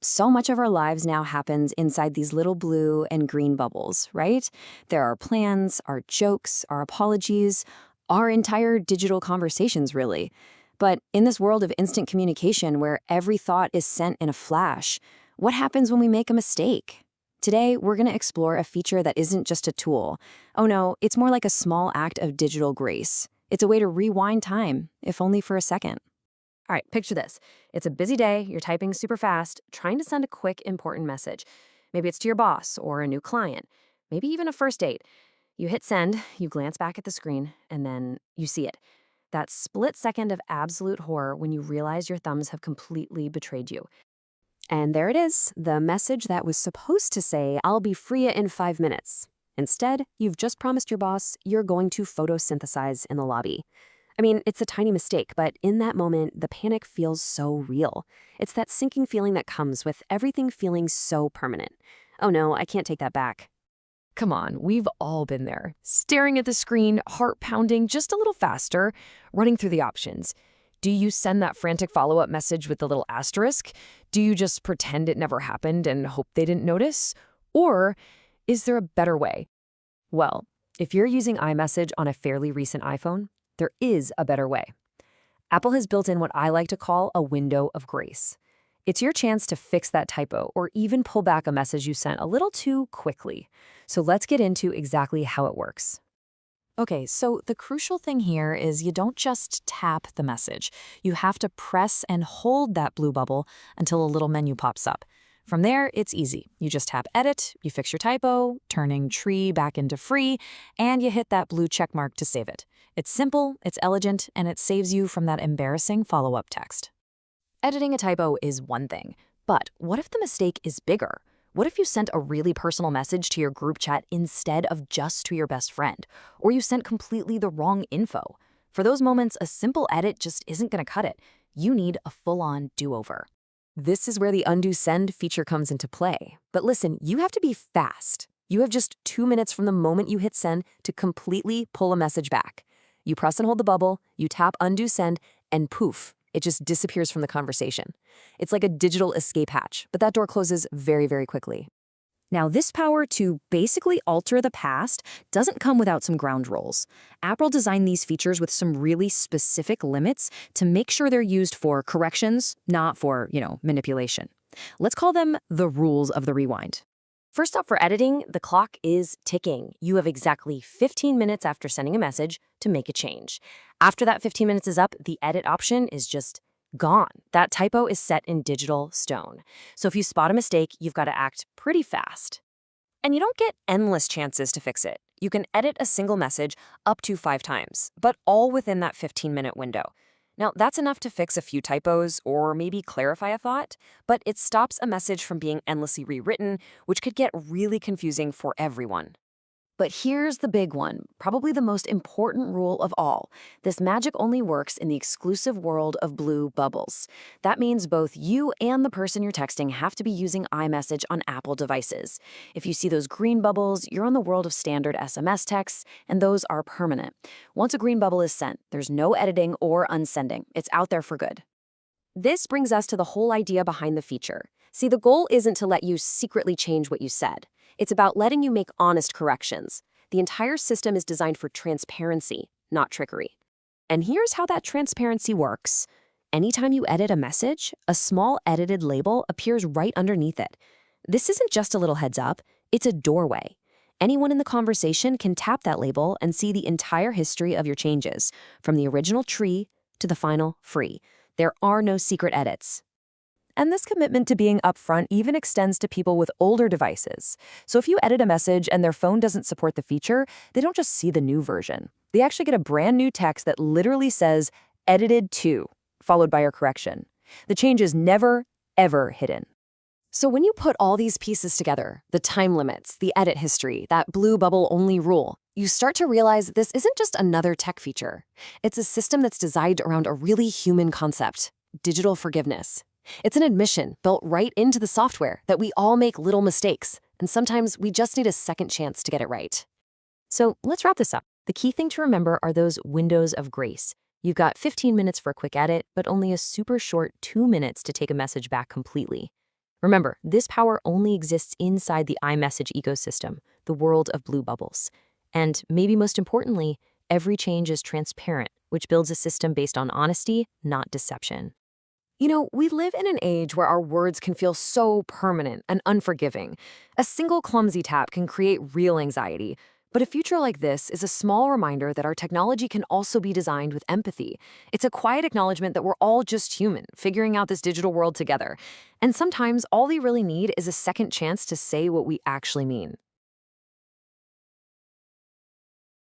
So much of our lives now happens inside these little blue and green bubbles, right? There are plans, our jokes, our apologies, our entire digital conversations, really. But in this world of instant communication where every thought is sent in a flash, what happens when we make a mistake? Today, we're going to explore a feature that isn't just a tool. Oh no, it's more like a small act of digital grace. It's a way to rewind time, if only for a second. All right, picture this. It's a busy day, you're typing super fast, trying to send a quick, important message. Maybe it's to your boss or a new client, maybe even a first date. You hit send, you glance back at the screen, and then you see it. That split second of absolute horror when you realize your thumbs have completely betrayed you. And there it is, the message that was supposed to say, "I'll be free in 5 minutes." Instead, you've just promised your boss you're going to photosynthesize in the lobby. I mean, it's a tiny mistake, but in that moment, the panic feels so real. It's that sinking feeling that comes with everything feeling so permanent. Oh no, I can't take that back. Come on, we've all been there. Staring at the screen, heart pounding just a little faster, running through the options. Do you send that frantic follow-up message with the little asterisk? Do you just pretend it never happened and hope they didn't notice? Or is there a better way? Well, if you're using iMessage on a fairly recent iPhone, there is a better way. Apple has built in what I like to call a window of grace. It's your chance to fix that typo or even pull back a message you sent a little too quickly. So let's get into exactly how it works. Okay, so the crucial thing here is you don't just tap the message. You have to press and hold that blue bubble until a little menu pops up. From there, it's easy. You just tap Edit, you fix your typo, turning tree back into free, and you hit that blue check mark to save it. It's simple, it's elegant, and it saves you from that embarrassing follow-up text. Editing a typo is one thing, but what if the mistake is bigger? What if you sent a really personal message to your group chat instead of just to your best friend? Or you sent completely the wrong info? For those moments, a simple edit just isn't going to cut it. You need a full-on do-over. This is where the undo send feature comes into play. But listen, you have to be fast. You have just 2 minutes from the moment you hit send to completely pull a message back. You press and hold the bubble, you tap undo send, and poof, it just disappears from the conversation. It's like a digital escape hatch, but that door closes very, very quickly. Now, this power to basically alter the past doesn't come without some ground rules. Apple designed these features with some really specific limits to make sure they're used for corrections, not for, manipulation. Let's call them the rules of the rewind. First up, for editing, the clock is ticking. You have exactly 15 minutes after sending a message to make a change. After that 15 minutes is up, the edit option is just gone. That typo is set in digital stone. So if you spot a mistake, you've got to act pretty fast. And you don't get endless chances to fix it. You can edit a single message up to 5 times, but all within that 15-minute window. Now, that's enough to fix a few typos or maybe clarify a thought, but it stops a message from being endlessly rewritten, which could get really confusing for everyone. But here's the big one, probably the most important rule of all. This magic only works in the exclusive world of blue bubbles. That means both you and the person you're texting have to be using iMessage on Apple devices. If you see those green bubbles, you're on the world of standard SMS texts, and those are permanent. Once a green bubble is sent, there's no editing or unsending. It's out there for good. This brings us to the whole idea behind the feature. See, the goal isn't to let you secretly change what you said. It's about letting you make honest corrections. The entire system is designed for transparency, not trickery. And here's how that transparency works. Anytime you edit a message, a small edited label appears right underneath it. This isn't just a little heads up, it's a doorway. Anyone in the conversation can tap that label and see the entire history of your changes, from the original tree to the final free. There are no secret edits. And this commitment to being upfront even extends to people with older devices. So if you edit a message and their phone doesn't support the feature, they don't just see the new version. They actually get a brand new text that literally says, "edited to," followed by your correction. The change is never, ever hidden. So when you put all these pieces together, the time limits, the edit history, that blue bubble only rule, you start to realize this isn't just another tech feature. It's a system that's designed around a really human concept: digital forgiveness. It's an admission built right into the software that we all make little mistakes, and sometimes we just need a second chance to get it right. So let's wrap this up. The key thing to remember are those windows of grace. You've got 15 minutes for a quick edit, but only a super short 2 minutes to take a message back completely. Remember, this power only exists inside the iMessage ecosystem, the world of blue bubbles. And maybe most importantly, every change is transparent, which builds a system based on honesty, not deception. We live in an age where our words can feel so permanent and unforgiving. A single clumsy tap can create real anxiety. But a future like this is a small reminder that our technology can also be designed with empathy. It's a quiet acknowledgement that we're all just human, figuring out this digital world together. And sometimes all we really need is a second chance to say what we actually mean.